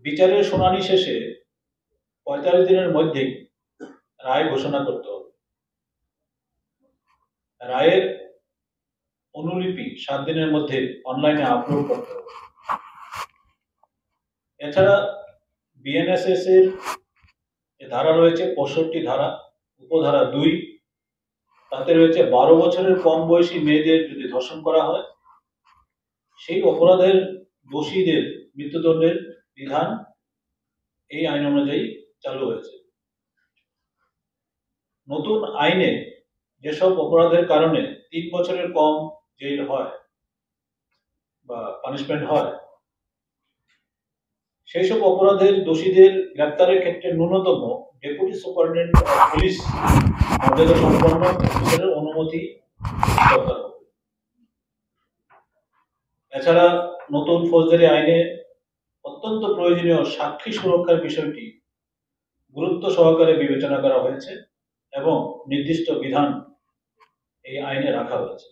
বিচারের শুনানি শেষে ৪৫ দিনের মধ্যেই রায় ঘোষণা করতে হবে। রায়ের অনুলিপি ৭ দিনের মধ্যে অনলাইনে আপলোড করতে হবে। এছাড়া বিএনএসএস এর ধারা রয়েছে ৬৫ ধারা, উপধারা ২, তাতে রয়েছে ১২ বছরের কম বয়সী মেয়েদের যদি ধর্ষণ করা হয় সেই অপরাধের দোষীদের মৃত্যুদণ্ডের বিধান এই আইন অনুযায়ী চালু হয়েছে। নতুন আইনে যেসব অপরাধের কারণে ৩ বছরের কম জেল হয় বা পানিশমেন্ট হয়, সেই সব অপরাধের দোষীদের গ্রেপ্তারের ক্ষেত্রে ন্যূনতম ডেপুটি সুপারিনটেন্ডেন্ট অফ পুলিশ মর্যাদা সম্পন্ন অফিসারের অনুমতি দরকার হবে। এছাড়া নতুন ফৌজদারি আইনে অত্যন্ত প্রয়োজনীয় সাক্ষী সুরক্ষার বিষয়টি গুরুত্ব সহকারে বিবেচনা করা হয়েছে এবং নির্দিষ্ট বিধান এই আইনে রাখা হয়েছে।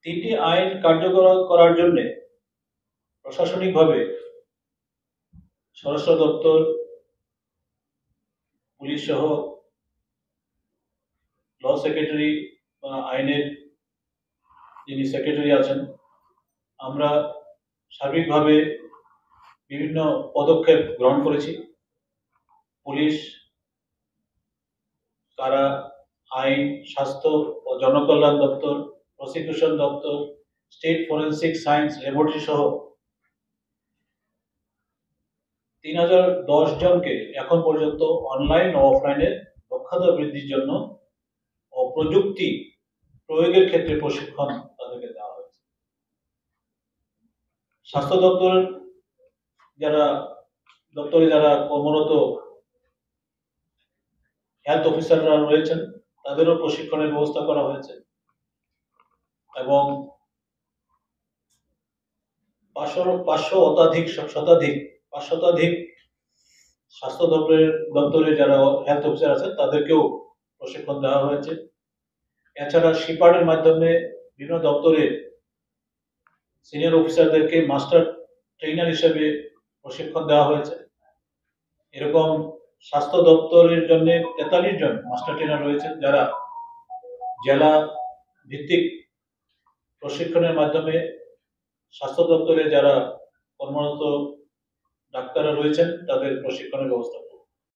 ৩টি আইন কার্যকর করার জন্য প্রশাসনিকভাবে স্বরাষ্ট্র দপ্তর, পুলিশ সহ ল সেক্রেটারি বা আইনের যিনি সেক্রেটারি আছেন, আমরা সার্বিকভাবে বিভিন্ন পদক্ষেপ গ্রহণ করেছি। পুলিশ, কারা, আইন, স্বাস্থ্য ও জনকল্যাণ দপ্তর, প্রসিকিউশন দপ্তর, স্টেট ফরেন্সিক সায়েন্স ল্যাবরেটরি সহ ৩০১০ জনকে এখন পর্যন্ত অনলাইন ও অফলাইনে দক্ষতা বৃদ্ধির জন্য ও প্রযুক্তি প্রয়োগের ক্ষেত্রে প্রশিক্ষণ তাদেরকে দেওয়া হয়েছে। স্বাস্থ্য দপ্তরের দপ্তরে যারা কর্মরত হেলথ অফিসাররা রয়েছেন তাদেরও প্রশিক্ষণের ব্যবস্থা করা হয়েছে এবং ৫০০ শতাধিক স্বাস্থ্য দপ্তরে যারা হেলথ অফিসার আছেন তাদেরকেও প্রশিক্ষণ দেওয়া হয়েছে। এছাড়া শিপারের মাধ্যমে বিভিন্ন দপ্তরে সিনিয়র অফিসারদেরকে মাস্টার ট্রেনার হিসেবে প্রশিক্ষণ দেওয়া হয়েছে। এরকম স্বাস্থ্য দপ্তরের জন্য ৪৩ জন মাস্টার ট্রেনার রয়েছেন যারা জেলা ভিত্তিক প্রশিক্ষণের মাধ্যমে স্বাস্থ্য দপ্তরে যারা কর্মরত ডাক্তাররা রয়েছেন তাদের প্রশিক্ষণের ব্যবস্থা।